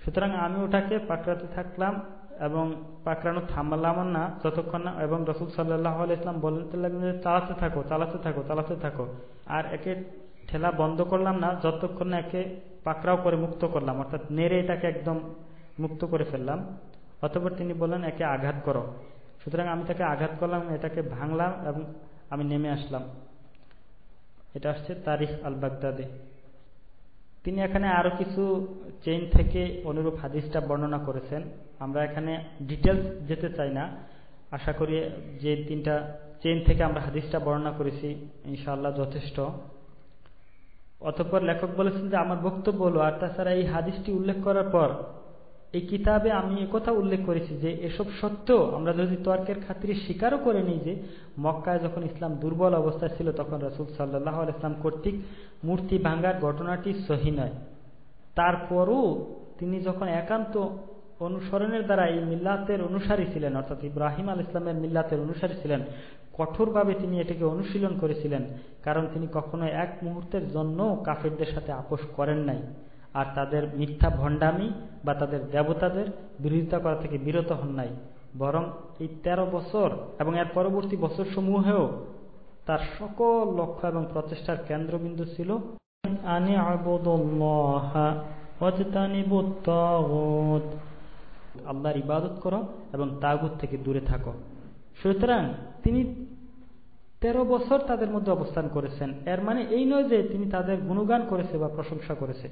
সুতরাং আমি ওটাকে পাকড়াতে থাকলাম এবং পাকড়ানো থামলাম না যতক্ষণ না, এবং রাসূল সাল্লাল্লাহু আলাইহি ওয়াসাল্লাম বলতে লাগলেন যে চালাতে থাকো চালাতে থাকো চালাতে থাকো, আর একে ঠেলা বন্ধ করলাম না যতক্ষণ না একে পাকড়াও করে মুক্ত করলাম, অর্থাৎ নেড়ে এটাকে একদম মুক্ত করে ফেললাম। অতঃপর তিনি বললেন একে আঘাত করো। সুতরাং আমি তাকে আঘাত করলাম, এটাকে ভাঙলাম এবং আমি নেমে আসলাম। এটা আসছে তারিখ আল বাগদাদে। তিনি এখানে আরো কিছু চেইন থেকে অনুরূপ হাদিসটা বর্ণনা করেছেন। আমরা এখানে ডিটেলস যেতে চাই না, আশা করি যে 3টা চেইন থেকে আমরা হাদিসটা বর্ণনা করেছি ইনশাআল্লাহ যথেষ্ট। অতঃপর লেখক বলেছেন যে আমার বক্তব্য হলো, আর তাছাড়া এই হাদিসটি উল্লেখ করার পর এই কিতাবে আমি একথা উল্লেখ করেছি যে এসব সত্ত্বেও আমরা যদি তর্কের খাতিরে স্বীকারও করে নিই যে মক্কায় যখন ইসলাম দুর্বল অবস্থায় ছিল তখন রাসূল সাল্লাল্লাহু আলাইহি ওয়াসাল্লাম কর্তৃক মূর্তি ভাঙার ঘটনাটি সহি নয়, তারপরও তিনি যখন একান্ত অনুসরণের দ্বারা এই মিল্লাতের অনুসারী ছিলেন, অর্থাৎ ইব্রাহিম আলাইহিস সালামের মিল্লাতের অনুসারী ছিলেন, কঠোরভাবে তিনি এটাকে অনুশীলন করেছিলেন, কারণ তিনি কখনো এক মুহূর্তের জন্য কাফেরদের সাথে আপোষ করেন নাই, আর তাদের মিথ্যা ভণ্ডামি বা তাদের দেবতাদের বিরোধিতা করা থেকে বিরত হন নাই, বরং এই 13 বছর এবং এর পরবর্তী বছর সমূহেও তার সকল লক্ষ্য এবং প্রচেষ্টার কেন্দ্রবিন্দু ছিল আনি আবুদুল্লাহ ওয়াজতানিবুত তাগুত, আল্লাহর ইবাদত করো এবং তাগুত থেকে দূরে থাকো। সুতরাং তিনি 13 বছর তাদের মধ্যে অবস্থান করেছেন। এর মানে এই নয় যে তিনি তাদের গুণগান করেছে বা প্রশংসা করেছে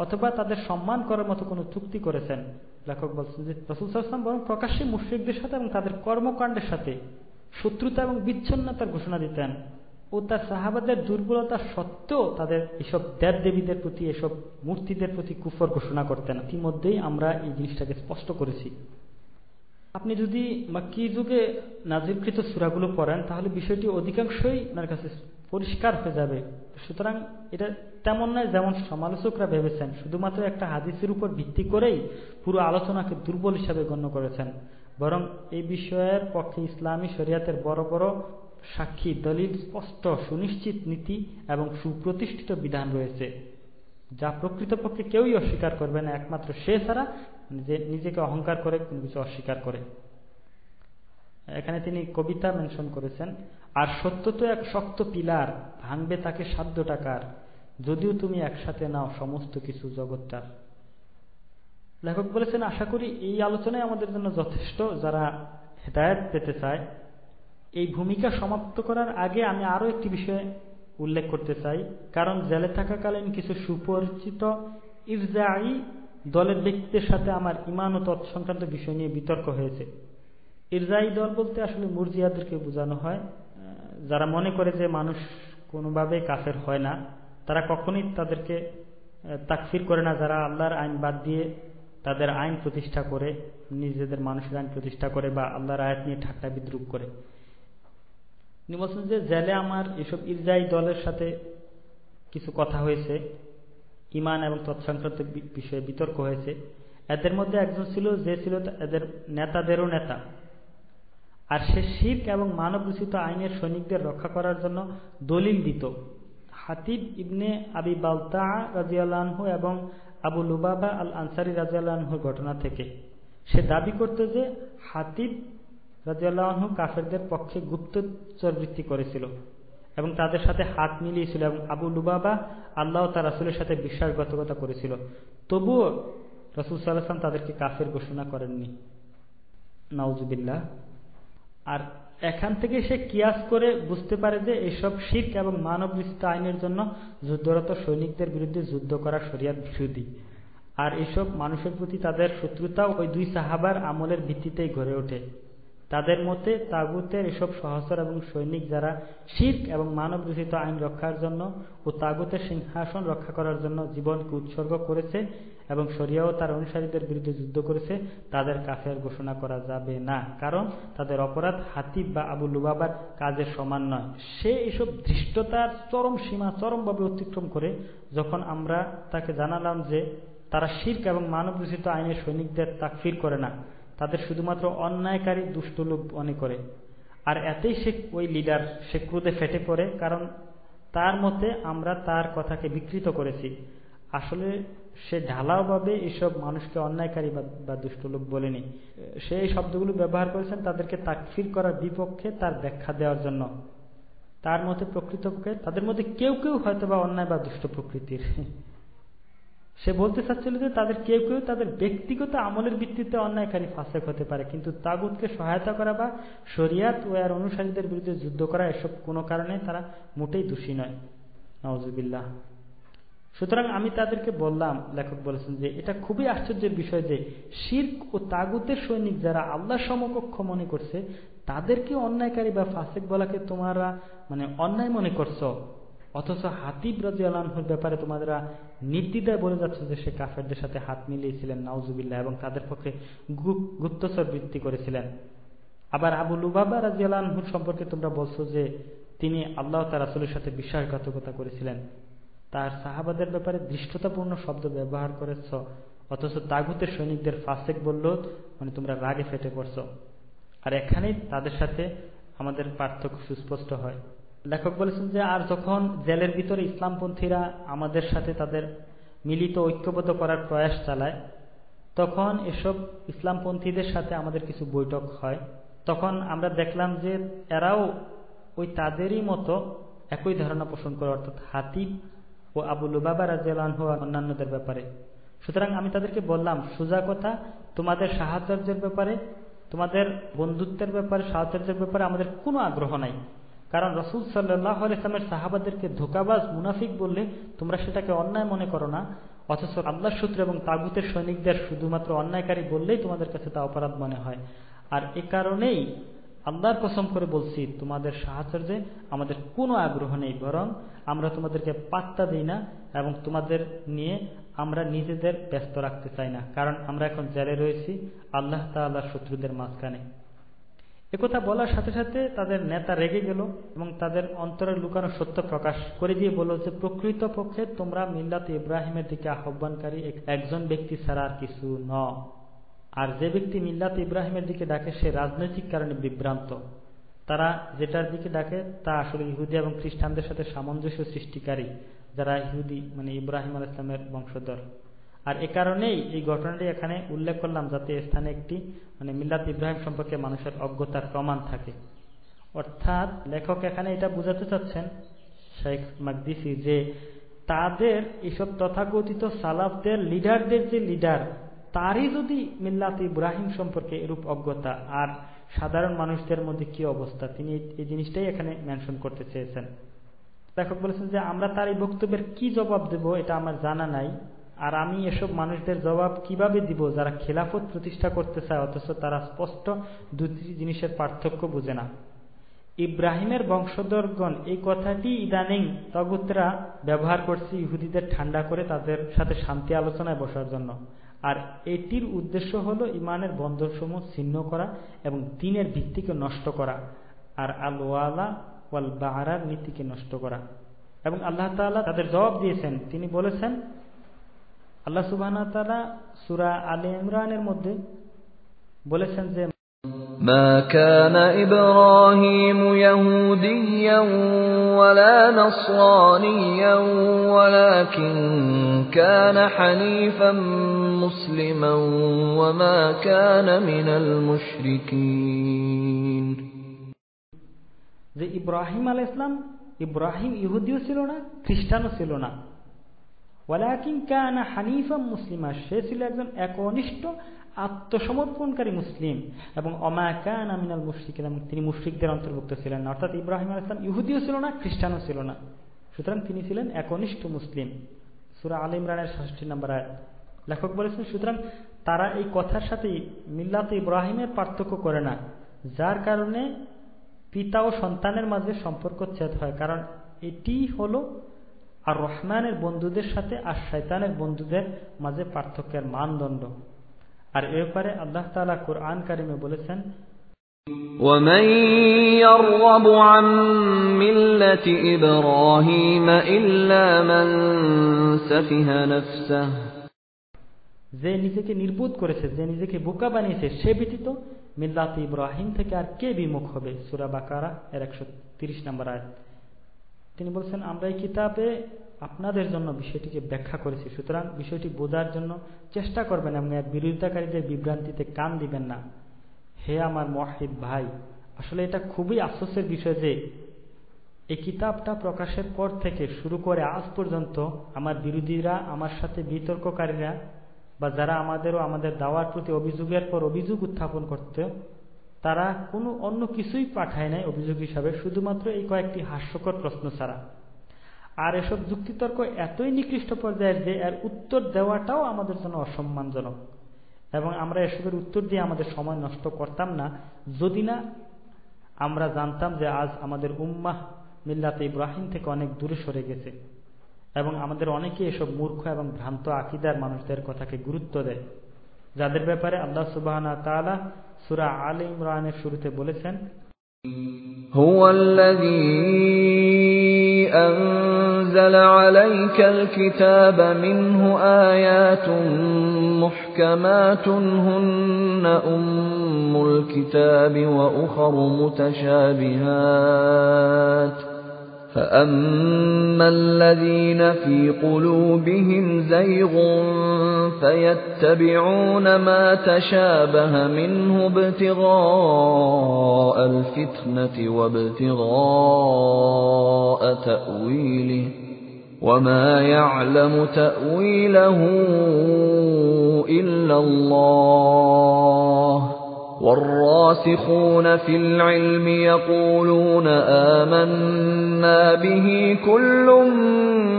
অথবা তাদের সম্মান করার মতো কোনো চুক্তি করেছেন। লেখক বলছেন যে রাসূল সাল্লাল্লাহু আলাইহি ওয়াসাল্লাম বরং প্রকাশ্যে মুশরিকদের সাথে এবং তাদের কর্মকাণ্ডের সাথে শত্রুতা এবং বিচ্ছিন্নতার ঘোষণা দিতেন, ও তার সাহাবাদের দুর্বলতা সত্ত্বেও তাদের এসব দেবদেবীদের প্রতি, এসব মূর্তিদের প্রতি কুফর ঘোষণা করতেন। ইতিমধ্যেই আমরা এই জিনিসটাকে স্পষ্ট করেছি। আপনি যদি মাক্কি যুগে নাজিলকৃত সূরাগুলো পড়েন তাহলে বিষয়টি অধিকাংশই আপনার কাছে পরিষ্কার হয়ে যাবে। সুতরাং এটা তেমন নয় যেমন সমালোচকরা ভেবেছেন, শুধুমাত্র একটা হাদিসের উপর ভিত্তি করেই পুরো আলোচনাকে দুর্বল হিসাবে গণ্য করেছেন, বরং এই বিষয়ের পক্ষে ইসলামী শরিয়াতের বড় বড় সাক্ষী দলিল, স্পষ্ট সুনিশ্চিত নীতি এবং সুপ্রতিষ্ঠিত বিধান রয়েছে, যা প্রকৃতপক্ষে কেউই অস্বীকার করবে না একমাত্র সে ছাড়া যে নিজেকে অহংকার করে কোনো কিছু অস্বীকার করে। এখানে তিনি কবিতা মেনশন করেছেন, আর সত্য তো এক শক্ত পিলার, ভাঙবে তাকে সাধ্য টাকার, যদিও তুমি একসাথে নাও সমস্ত কিছু জগৎটার। লেখক বলেছেন, আশা করি এই আলোচনায় আমাদের জন্য যথেষ্ট যারা হেদায়েত পেতে চায়। এই ভূমিকা সমাপ্ত করার আগে আমি আরো একটি বিষয় উল্লেখ করতে চাই, কারণ জেলে থাকাকালীন কিছু সুপরিচিত ইরজাই দলের ব্যক্তিদের সাথে আমার ঈমান ও তৎসংক্রান্ত বিষয় নিয়ে বিতর্ক হয়েছে। ইরজাই দল বলতে আসলে মুরজিয়াদেরকে বোঝানো হয়, যারা মনে করে যে মানুষ কোনোভাবে কাফের হয় না, তারা কখনোই তাদেরকে তাকফির করে না, যারা আল্লাহর আইন বাদ দিয়ে তাদের আইন প্রতিষ্ঠা করে, নিজেদের মানুষের আইন প্রতিষ্ঠা করে বা আল্লাহর আয়াত নিয়ে ঠাট্টা বিদ্রুপ করে। তিনি বলছেন যে জেলে আমার এসব ইরজাই দলের সাথে কিছু কথা হয়েছে, ঈমান এবং তৎসংক্রান্ত বিষয়ে বিতর্ক হয়েছে। এদের মধ্যে একজন ছিল যে ছিল এদের নেতাদেরও নেতা, আর সে শিরক এবং মানব রচিত আইনের সৈনিকদের রক্ষা করার জন্য দলিল দিত হাতিব ইবনে আবি বালতাআ রাদিয়াল্লাহু আনহু এবং আবু লুবাবা আল আনসারী রাদিয়াল্লাহু আনহুর ঘটনা থেকে। সে দাবি করত যে হাতিব রাদিয়াল্লাহু আনহু কাফেরদের পক্ষে গুপ্তচরবৃত্তি করেছিল এবং তাদের সাথে হাত মিলিয়েছিল, এবং আবু লুবাবা আল্লাহ ও তার রাসূলের সাথে বিশ্বাসঘাতকতা করেছিল। তবুও রাসূল সাল্লাল্লাহু আলাইহি ওয়াসাল্লাম তাদেরকে কাফের ঘোষণা করেননি, নাউজুবিল্লাহ। আর এখান থেকে সে কিয়াস করে বুঝতে পারে যে এসব শিরক এবং মানব রচিত আইনের জন্য যুদ্ধরত সৈনিকদের বিরুদ্ধে যুদ্ধ করা শরিয়ত বিরোধী, আর এসব মানুষের প্রতি তাদের শত্রুতা ওই দুই সাহাবার আমলের ভিত্তিতেই গড়ে ওঠে। তাদের মতে তাগুতের এসব সহচর এবং সৈনিক যারা শিরক এবং মানব রচিত আইন রক্ষার জন্য ও তাগুতের সিংহাসন রক্ষা করার জন্য জীবনকে উৎসর্গ করেছে এবং শরিয়া ও তার অনুসারীদের বিরুদ্ধে যুদ্ধ করেছে, তাদের কাফের ঘোষণা করা যাবে না, কারণ তাদের অপরাধ হাতিব বা আবু লুবাবার কাজের সমান নয়। সে এসব ধৃষ্টতার চরম সীমা চরমভাবে অতিক্রম করে যখন আমরা তাকে জানালাম যে তারা শিরক এবং মানব রচিত আইনের সৈনিকদের তাকফির করে না, তাদের শুধুমাত্র অন্যায়কারী দুষ্ট লোক মনে করে, আর এতেই সে ওই লিডার সে ক্রোধে ফেটে পড়ে, কারণ তার মতে আমরা তার কথাকে বিকৃত করেছি। আসলে সে ঢালাওভাবে এসব মানুষকে অন্যায়কারী বা দুষ্ট লোক বলেনি। সে এই শব্দগুলো ব্যবহার করেছেন তাদেরকে তাকফির করার বিপক্ষে, তার ব্যাখ্যা দেওয়ার জন্য। তার মতে প্রকৃতপক্ষে তাদের মধ্যে কেউ কেউ হয়তো বা অন্যায় বা দুষ্ট প্রকৃতির। সে বলতে চাচ্ছিল যে তাদের কেউ কেউ তাদের ব্যক্তিগত আমলের ভিত্তিতে অন্যায়কারী ফাসেক হতে পারে, কিন্তু তাগুতকে সহায়তা করা বা শরিয়াত ও এর অনুসারীদের বিরুদ্ধে যুদ্ধ করা এসব কোনো কারণে তারা মোটেই দোষী নয়। নাউজুবিল্লাহ। সুতরাং আমি তাদেরকে বললাম, লেখক বলেছেন যে এটা খুবই আশ্চর্যের বিষয় যে শিরক ও তাগুতের সৈনিক যারা আল্লাহ সমকক্ষ মনে করছে তাদেরকে অন্যায়কারী বা ফাসেক বলাকে তোমরা অন্যায় মনে করছো, অথচ হাতিব রাদিয়াল্লাহু আনহুর ব্যাপারে তোমরা নির্দ্বিধায় বলে যাচ্ছ যে সে কাফেরদের সাথে হাত মিলিয়েছিলেন, নাউজুবিল্লাহ, এবং তাদের পক্ষে গুপ্তচর বৃত্তি করেছিলেন। আবার আবু লুবাবা রাদিয়াল্লাহু আনহুর সম্পর্কে তোমরা বলছো যে তিনি আল্লাহ তার রাসূলের সাথে বিশ্বাসঘাতকতা করেছিলেন। তার সাহাবাদের ব্যাপারে দৃষ্টতাপূর্ণ শব্দ ব্যবহার করেছ, অথচ তাগুতের সৈনিকদের ফাসেক বললেও তোমরা রাগে ফেটে পড়ছো। আর এখানেই তাদের সাথে আমাদের পার্থক্য সুস্পষ্ট হয়। লেখক বলেছেন যে আর যখন জেলের ভিতরে ইসলামপন্থীরা আমাদের সাথে তাদের মিলিত ঐক্যবদ্ধ করার প্রয়াস চালায়, তখন এসব ইসলামপন্থীদের সাথে আমাদের কিছু বৈঠক হয়। তখন আমরা দেখলাম যে এরাও ওই তাদেরই মতো একই ধারণা পোষণ করে, অর্থাৎ হাতিব ও আবু লুবাবা রাদিয়াল্লাহু আনহু অন্যান্যদের ব্যাপারে। সুতরাং আমি তাদেরকে বললাম, সোজা কথা, তোমাদের সাহচর্যের ব্যাপারে, তোমাদের বন্ধুত্বের ব্যাপারে, সাহচর্যের ব্যাপারে আমাদের কোনো আগ্রহ নাই। কারণ রাসূল সাল্লাল্লাহু আলাইহি ওয়াসাল্লামের সাহাবাদেরকে ধোঁকাবাজ মুনাফিক বললে তোমরা সেটাকে অন্যায় মনে করো না, অথচ আল্লাহর শত্রু এবং তাগুতের সৈনিকদের শুধুমাত্র অন্যায়কারী বললেই তোমাদের কাছে তা অপরাধ মনে হয়। আর এ কারণেই আল্লাহর কসম করে বলছি, তোমাদের সাহচর্যে আমাদের কোনো আগ্রহ নেই, বরং আমরা তোমাদেরকে পাত্তা দিই না এবং তোমাদের নিয়ে আমরা নিজেদের ব্যস্ত রাখতে চাই না, কারণ আমরা এখন জেলে রয়েছি আল্লাহ তাআলার শত্রুদের মাঝখানে। একথা বলার সাথে সাথে তাদের নেতা রেগে গেল এবং তাদের অন্তরের লুকানো সত্য প্রকাশ করে দিয়ে বলল যে প্রকৃতপক্ষে তোমরা মিল্লাত ইব্রাহিমের দিকে আহ্বানকারী একজন ব্যক্তি ছাড়া আর কিছু নও। আর যে ব্যক্তি মিল্লাত ইব্রাহিমের দিকে ডাকে সে রাজনৈতিক কারণে বিভ্রান্ত। তারা যেটার দিকে ডাকে তা আসলে ইহুদি এবং খ্রিস্টানদের সাথে সামঞ্জস্য সৃষ্টিকারী, যারা ইহুদি ইব্রাহিম আলাইহিস সালামের বংশধর। আর এ কারণেই এই ঘটনাটি এখানে উল্লেখ করলাম, যাতে স্থানে একটি মিল্লাত ইব্রাহিম সম্পর্কে মানুষের অজ্ঞতার প্রমাণ থাকে। অর্থাৎ লেখক এখানে এটা বোঝাতে চাচ্ছেন, শেখ মাকদিসি, যে তাদের এইসব তথাকথিত সালাফদের লিডারদের যে লিডার, তারই যদি মিল্লাত ইব্রাহিম সম্পর্কে এরূপ অজ্ঞতা, আর সাধারণ মানুষদের মধ্যে কি অবস্থা, তিনি এই জিনিসটাই এখানে মেনশন করতে চেয়েছেন। লেখক বলেছেন যে আমরা তার এই বক্তব্যের কি জবাব দেব এটা আমার জানা নাই, আর আমি এসব মানুষদের জবাব কিভাবে দিব যারা খেলাফত প্রতিষ্ঠা করতে চায় অথচ তারা স্পষ্ট দুটি জিনিসের পার্থক্য বুঝে না। ইব্রাহিমের বংশধরগণ এই কথাটি ইদানিং তাগুতরা ব্যবহার করছে ইহুদিদের ঠান্ডা করে তাদের সাথে শান্তি আলোচনায় বসার জন্য, আর এটির উদ্দেশ্য হলো ইমানের বন্ধনসমূহ ছিন্ন করা এবং দ্বীনের ভিত্তিকে নষ্ট করা, আর আল ওয়ালা ওয়াল বারার নীতিকে নষ্ট করা। এবং আল্লাহ তাআলা তাদের জবাব দিয়েছেন, তিনি বলেছেন, আল্লাহ সুবহানাহু ওয়া তাআলা সূরা আলে ইমরানের মধ্যে বলেছেন যে মা কানা ইব্রাহিমু ইয়াহুদিয়্যান ওয়ালা নাসরানিয়্যান ওয়ালাকিন কানা হানিফান মুসলিমান ওয়া মা কানা মিনাল মুশরিকিন। যে ইব্রাহিম আলাইহিস সালাম, ইব্রাহিম ইহুদিও ছিল না, খ্রিস্টানও ছিল না, ওয়ালাকিন কানা হানিফাম মুসলিমা, সে ছিল একজন একনিষ্ঠ আত্মসমর্পণকারী মুসলিম, এবং ওমা কানা মিনাল মুশরিকিন, এবং তিনি মুশরিকদের অন্তর্ভুক্ত ছিলেন না। অর্থাৎ ইব্রাহিম আলাইহিস সালাম ইহুদিও ছিল না, খ্রিস্টানও ছিল না, সুতরাং তিনি ছিলেন একনিষ্ঠ মুসলিম। সূরা আলে ইমরানের ৬৬ নম্বর আয়াত। লেখক বলেছেন, সুতরাং তারা এই কথার সাথে মিল্লাত ইব্রাহিমের পার্থক্য করে না, যার কারণে পিতা ও সন্তানের মাঝে সম্পর্ক ছেদ হয়, কারণ এটি হলো আর রহমানের বন্ধুদের সাথে আর শয়তানের বন্ধুদের মাঝে পার্থক্যের মানদণ্ড। আর এ ব্যাপারে আল্লাহ তাআলা কুরআন কারিমে বলেছেন, وَمَن يَرْغَبُ عَن مِّلَّةِ إِبْرَاهِيمَ إِلَّا مَن سَفِهَ نَفْسَهُ, যে নিজেকে নির্বোধ করেছে, যে নিজেকে বোকা বানিয়েছে, সে ব্যতীত মিল্লাত ইব্রাহিম থেকে আর কে বিমুখ হবে। সূরা বাকারা এর 130 নম্বর আয়াত। তিনি বলছেন, আমরা এই কিতাবে আপনাদের জন্য বিষয়টিকে ব্যাখ্যা করেছি, সুতরাং বিষয়টি বোঝার জন্য চেষ্টা করবেন এবং এর বিরোধিতাকারীদের বিভ্রান্তিতে কান দিবেন না। হে আমার মুওয়াহহিদ ভাই, আসলে এটা খুবই আফসোসের বিষয় যে এই কিতাবটা প্রকাশের পর থেকে শুরু করে আজ পর্যন্ত আমার বিরোধীরা, আমার সাথে বিতর্ককারীরা বা যারা আমাদের দাওয়ার প্রতি অভিযোগের পর অভিযোগ উত্থাপন করত, তারা কোনো অন্য কিছুই পাঠায় নাই অভিযোগ হিসাবে, শুধুমাত্র এই কয়েকটি হাস্যকর প্রশ্ন ছাড়া। আর এসব যুক্তিতর্ক এতই নিকৃষ্ট পর্যায়ের যে এর উত্তর দেওয়াটাও আমাদের জন্য অসম্মানজনক, এবং আমরা এসবের উত্তর দিয়ে আমাদের সময় নষ্ট করতাম না যদি না আমরা জানতাম যে আজ আমাদের উম্মাহ মিল্লাতে ইব্রাহিম থেকে অনেক দূরে সরে গেছে এবং আমাদের অনেকেই এসব মূর্খ এবং ভ্রান্ত আকীদার মানুষদের কথাকে গুরুত্ব দেয়, যাদের ব্যাপারে আল্লাহ সুবহানাহু ওয়া তাআলা সূরা আলে ইমরানের শুরুতে বলেছেন, হুয়াল্লাযী আনজালা আলাইকাল কিতাবা মিনহু আয়াতুন মুহকামাতুন হুন্না উম্মুল কিতাবি ওয়া উখারু মুতাশাবিহাত فأما الذين في قلوبهم زيغ فيتبعون ما تشابه منه ابتغاء الفتنة وابتغاء تأويله وما يعلم تأويله إلا الله والراسخون في العلم يقولون آمنا به كل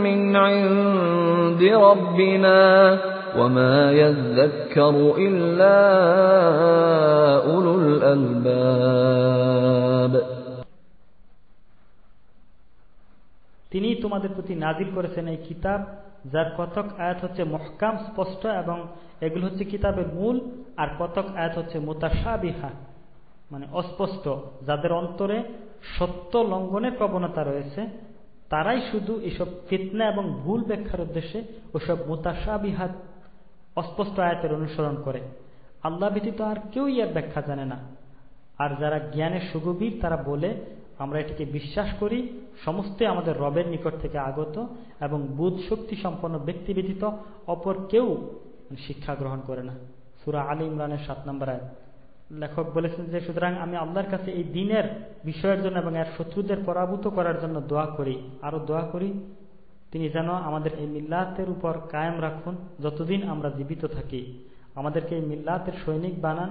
من عند ربنا وما يذكر إلا أولو الألباب তিনি তোমাদের প্রতি নাজিল করেছেন এই কিতাব, যার কতক আয়াত হচ্ছে মুহকাম স্পষ্ট এবং এগুলো হচ্ছে কিতাবের মূল, আর কতক আয়াত হচ্ছে মুতাশাবিহা মানে অস্পষ্ট, যাদের অন্তরে সত্য লঙ্ঘনের প্রবণতা রয়েছে, তারাই শুধু এসব ফিতনা এবং ভুল ব্যাখ্যার উদ্দেশ্যে ওসব মুতাশাবিহাত অস্পষ্ট আয়াতের অনুসরণ করে। আল্লাহ ব্যতীত আর কেউই এর ব্যাখ্যা জানে না। আর যারা জ্ঞানের সুগভীর তারা বলে, আমরা এটিকে বিশ্বাস করি সমস্তই আমাদের রবের নিকট থেকে আগত এবং বুধ শক্তি সম্পন্ন ব্যক্তি ব্যতীত অপর কেউ শিক্ষা গ্রহণ করে না। সূরা আলে ইমরানের 7 নম্বর আয়াত। লেখক বলেছেন যে সুতরাং আমি আল্লাহর কাছে এই দ্বীনের বিষয়ের জন্য এবং এর শত্রুদের পরাভূত করার জন্য দোয়া করি, আরো দোয়া করি তিনি যেন আমাদের এই মিল্লাতের উপর কায়েম রাখুন যতদিন আমরা জীবিত থাকি, আমাদেরকে এই মিল্লাতের সৈনিক বানান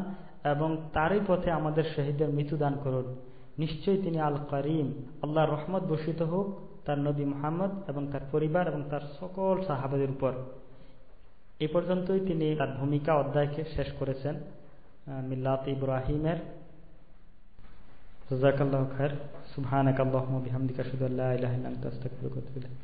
এবং তারই পথে আমাদের শহীদের মৃত্যু দান করুন। নিশ্চয়ই তিনি আল করিম, আল্লাহর রহমত বর্ষিত হোক তার নবী মুহাম্মদ এবং তার পরিবার এবং তার সকল সাহাবাদের উপর। এই পর্যন্তই তিনি তার ভূমিকা অধ্যায়কে শেষ করেছেন মিল্লাত ইব্রাহিমের। জাযাকাল্লাহু খায়র। সুবহানাকাল্লাহুম্মা বিহামদিকা আশহাদু আল্লা ইলাহা ইল্লা আনতা আস্তাগফিরুকা ওয়া আতুবু ইলাইক।